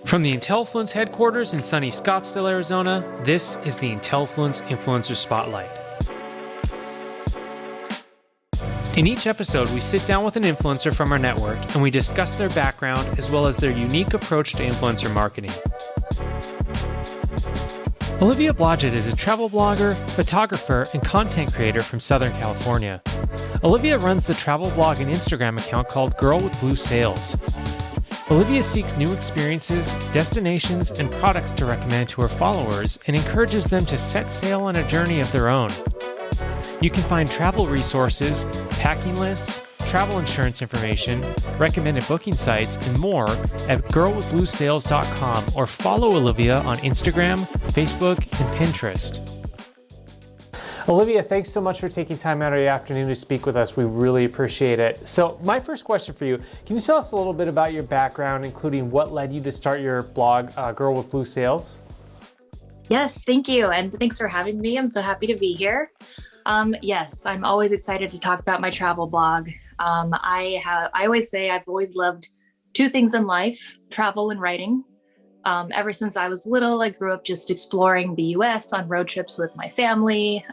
From the Intellifluence headquarters in sunny Scottsdale, Arizona, this is the Intellifluence Influencer Spotlight. In each episode, we sit down with an influencer from our network and we discuss their background as well as their unique approach to influencer marketing. Olivia Blodgett is a travel blogger, photographer, and content creator from Southern California. Olivia runs the travel blog and Instagram account called Girl with Blue Sails. Olivia seeks new experiences, destinations, and products to recommend to her followers and encourages them to set sail on a journey of their own. You can find travel resources, packing lists, travel insurance information, recommended booking sites, and more at girlwithbluesails.com or follow Olivia on Instagram, Facebook, and Pinterest. Olivia, thanks so much for taking time out of your afternoon to speak with us. We really appreciate it. So my first question for you, can you tell us a little bit about your background, including what led you to start your blog, Girl with Blue Sails? Yes, thank you. And thanks for having me. I'm so happy to be here. Yes, I'm always excited to talk about my travel blog. I always say I've always loved two things in life, travel and writing. Ever since I was little, I grew up just exploring the US on road trips with my family,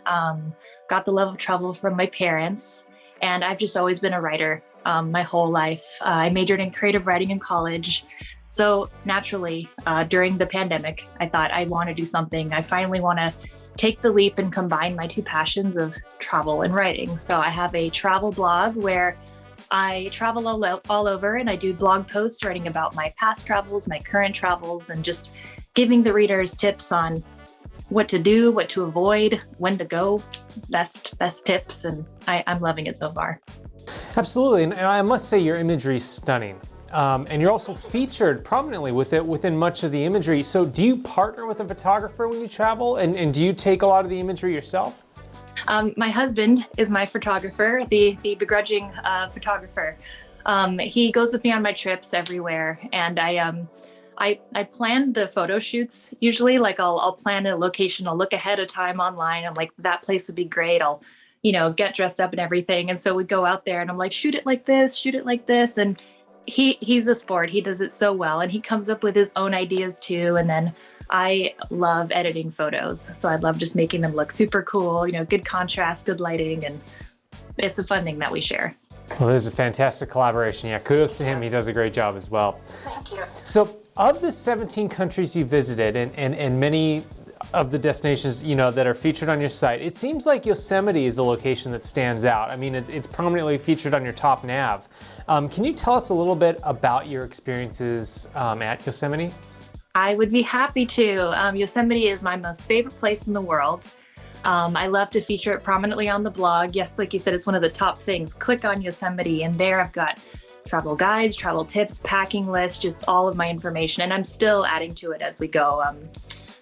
got the love of travel from my parents, and I've just always been a writer my whole life. I majored in creative writing in college. So naturally, during the pandemic, I thought I want to do something. I finally want to take the leap and combine my two passions of travel and writing. So I have a travel blog where I travel all over and I do blog posts writing about my past travels, my current travels, and just giving the readers tips on what to do, what to avoid, when to go, best tips. And I'm loving it so far. Absolutely. And I must say your imagery is stunning. And you're also featured prominently with it within much of the imagery. So do you partner with a photographer when you travel? And do you take a lot of the imagery yourself? My husband is my photographer, the begrudging photographer. He goes with me on my trips everywhere, and I plan the photo shoots usually. Like I'll plan a location, I'll look ahead of time online. I'm like, that place would be great. I'll get dressed up and everything. And so we go out there, and I'm like, shoot it like this, and he's a sport. He does it so well, and he comes up with his own ideas too. And then I love editing photos. So I love just making them look super cool, good contrast, good lighting, and it's a fun thing that we share. Well, this is a fantastic collaboration. Yeah, kudos to him. He does a great job as well. Thank you. So of the 17 countries you visited and many of the destinations, that are featured on your site, it seems like Yosemite is a location that stands out. I mean, it's prominently featured on your top nav. Can you tell us a little bit about your experiences at Yosemite? I would be happy to. Yosemite is my most favorite place in the world. I love to feature it prominently on the blog. Yes, like you said, it's one of the top things. Click on Yosemite, and there I've got travel guides, travel tips, packing lists, just all of my information. And I'm still adding to it as we go.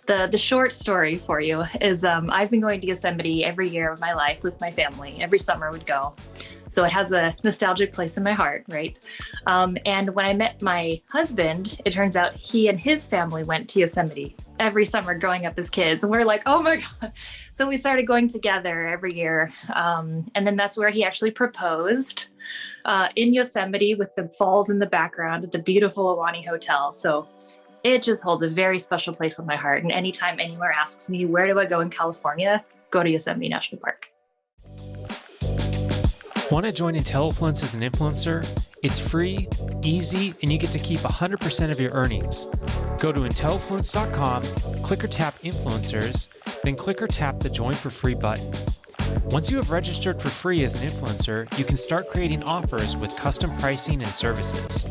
The short story for you is I've been going to Yosemite every year of my life with my family. Every summer would go. So it has a nostalgic place in my heart, right? And when I met my husband, it turns out he and his family went to Yosemite every summer growing up as kids. And we're like, oh my God. So we started going together every year. And then that's where he actually proposed in Yosemite with the falls in the background at the beautiful Awani Hotel. So it just holds a very special place in my heart. And anytime anyone asks me, where do I go in California? Go to Yosemite National Park. Want to join Intellifluence as an influencer? It's free, easy, and you get to keep 100% of your earnings. Go to Intellifluence.com, click or tap Influencers, then click or tap the Join for Free button. Once you have registered for free as an influencer, you can start creating offers with custom pricing and services.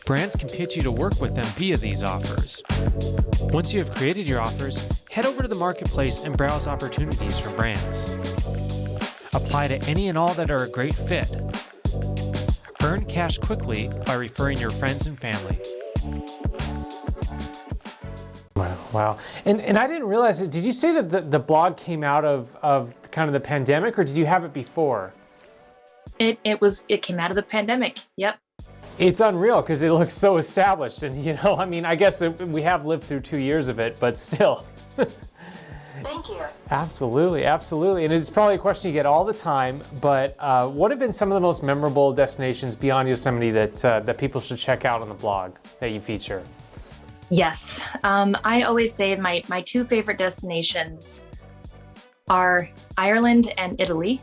Brands can pitch you to work with them via these offers. Once you have created your offers, head over to the marketplace and browse opportunities for brands. Apply to any and all that are a great fit. Earn cash quickly by referring your friends and family. Wow. And I didn't realize it. Did you say that the blog came out of kind of the pandemic, or did you have it before? It came out of the pandemic. Yep. It's unreal because it looks so established. And, I guess we have lived through 2 years of it, but still. Thank you. Absolutely, absolutely. And it's probably a question you get all the time, but what have been some of the most memorable destinations beyond Yosemite that people should check out on the blog that you feature? Yes. I always say my two favorite destinations are Ireland and Italy,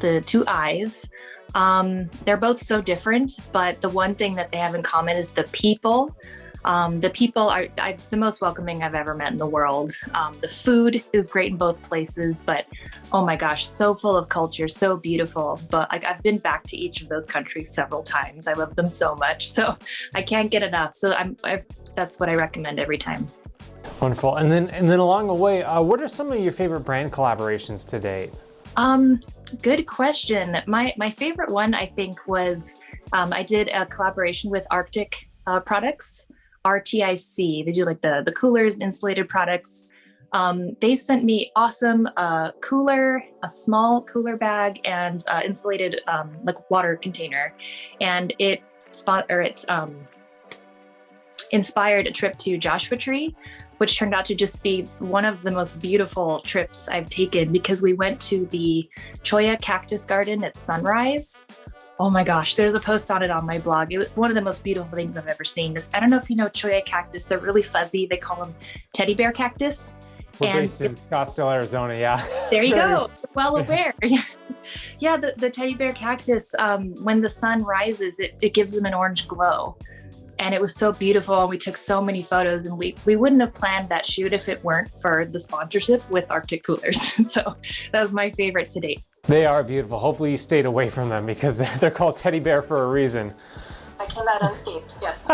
the two I's. They're both so different, but the one thing that they have in common is the people. The people are the most welcoming I've ever met in the world. The food is great in both places, but oh my gosh, so full of culture, so beautiful. But I've been back to each of those countries several times. I love them so much, so I can't get enough. So that's what I recommend every time. Wonderful. And then along the way, what are some of your favorite brand collaborations to date? Good question. My favorite one, I think, was I did a collaboration with Arctic Products, RTIC. They do like the coolers and insulated products. They sent me awesome cooler, a small cooler bag, and insulated like water container, and it inspired a trip to Joshua Tree, which turned out to just be one of the most beautiful trips I've taken because we went to the Cholla Cactus Garden at sunrise. Oh my gosh, there's a post on it on my blog. It was one of the most beautiful things I've ever seen. I don't know if you know Cholla cactus. They're really fuzzy. They call them teddy bear cactus. We're based in Scottsdale, Arizona, yeah. There you go. Well aware. Yeah, the teddy bear cactus, when the sun rises, it gives them an orange glow. And it was so beautiful. And we took so many photos, and we wouldn't have planned that shoot if it weren't for the sponsorship with Arctic Coolers. So that was my favorite to date. They are beautiful. Hopefully you stayed away from them because they're called teddy bear for a reason. I came out unscathed, yes.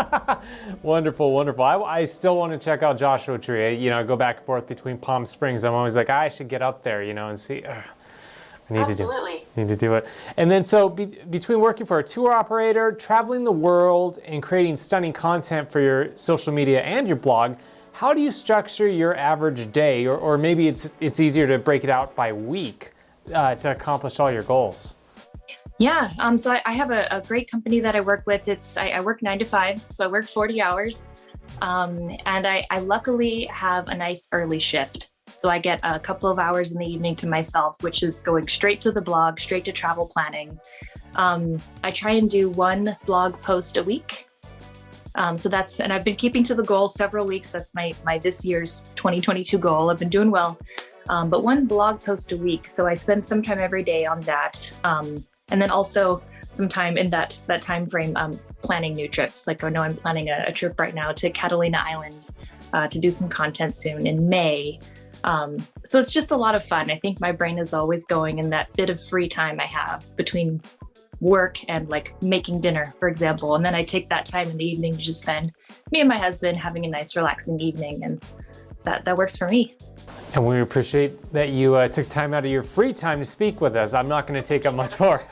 Wonderful, wonderful. I still want to check out Joshua Tree. I go back and forth between Palm Springs. I'm always like, I should get up there, and see. I need to do it. And then so between working for a tour operator, traveling the world, and creating stunning content for your social media and your blog, how do you structure your average day? Or maybe it's easier to break it out by week to accomplish all your goals? Yeah, so I have a great company that I work with. I work 9 to 5, so I work 40 hours. And I luckily have a nice early shift. So I get a couple of hours in the evening to myself, which is going straight to the blog, straight to travel planning. I try and do one blog post a week. And I've been keeping to the goal several weeks. That's my this year's 2022 goal. I've been doing well, but one blog post a week. So I spend some time every day on that. And then also some time in that time frame planning new trips. Like I know I'm planning a trip right now to Catalina Island to do some content soon in May. So it's just a lot of fun. I think my brain is always going in that bit of free time I have between work and like making dinner, for example. And then I take that time in the evening to just spend me and my husband having a nice relaxing evening. And that works for me. And we appreciate that you took time out of your free time to speak with us. I'm not going to take up much more.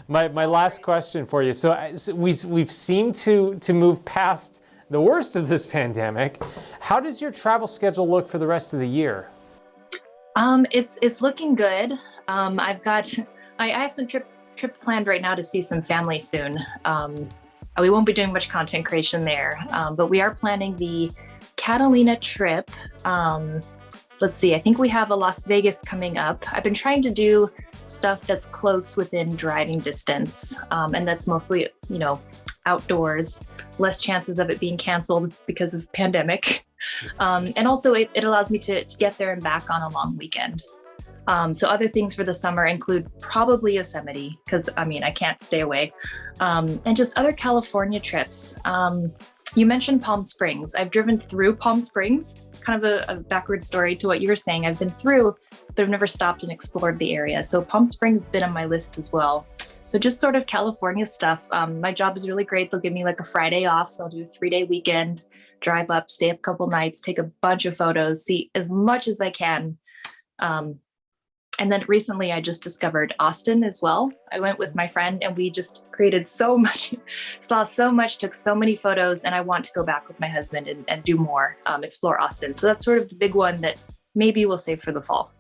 My last question for you. So we've seemed to move past the worst of this pandemic. How does your travel schedule look for the rest of the year? It's looking good. I have some trip planned right now to see some family soon. We won't be doing much content creation there, but we are planning the Catalina trip. Let's see, I think we have a Las Vegas coming up. I've been trying to do stuff that's close within driving distance, and that's mostly, outdoors, less chances of it being canceled because of pandemic. And also it allows me to get there and back on a long weekend. So other things for the summer include probably Yosemite, because I can't stay away, and just other California trips. You mentioned Palm Springs. I've driven through Palm Springs, kind of a backward story to what you were saying. I've been through, but I've never stopped and explored the area. So Palm Springs has been on my list as well. So just sort of California stuff. My job is really great. They'll give me like a Friday off. So I'll do a 3-day weekend, drive up, stay up a couple nights, take a bunch of photos, see as much as I can. And then recently I just discovered Austin as well. I went with my friend and we just created so much, saw so much, took so many photos, and I want to go back with my husband and do more, explore Austin. So that's sort of the big one that maybe we'll save for the fall.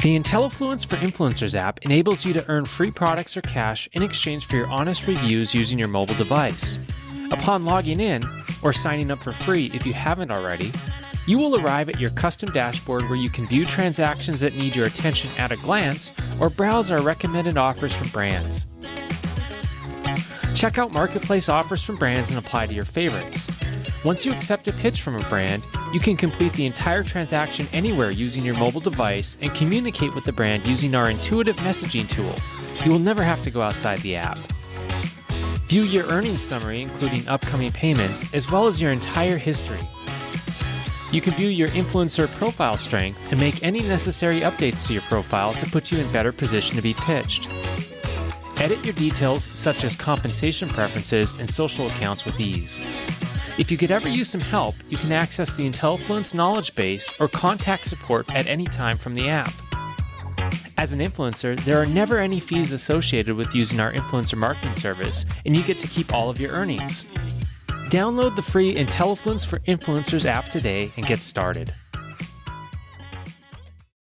The IntelliFluence for Influencers app enables you to earn free products or cash in exchange for your honest reviews using your mobile device. Upon logging in, or signing up for free if you haven't already, You will arrive at your custom dashboard where you can view transactions that need your attention at a glance or browse our recommended offers from brands. Check out marketplace offers from brands and apply to your favorites. Once you accept a pitch from a brand, you can complete the entire transaction anywhere using your mobile device and communicate with the brand using our intuitive messaging tool. You will never have to go outside the app. View your earnings summary, including upcoming payments, as well as your entire history. You can view your influencer profile strength and make any necessary updates to your profile to put you in better position to be pitched. Edit your details such as compensation preferences and social accounts with ease. If you could ever use some help, you can access the IntelliFluence knowledge base or contact support at any time from the app. As an influencer, there are never any fees associated with using our influencer marketing service, and you get to keep all of your earnings. Download the free IntelliFluence for Influencers app today and get started.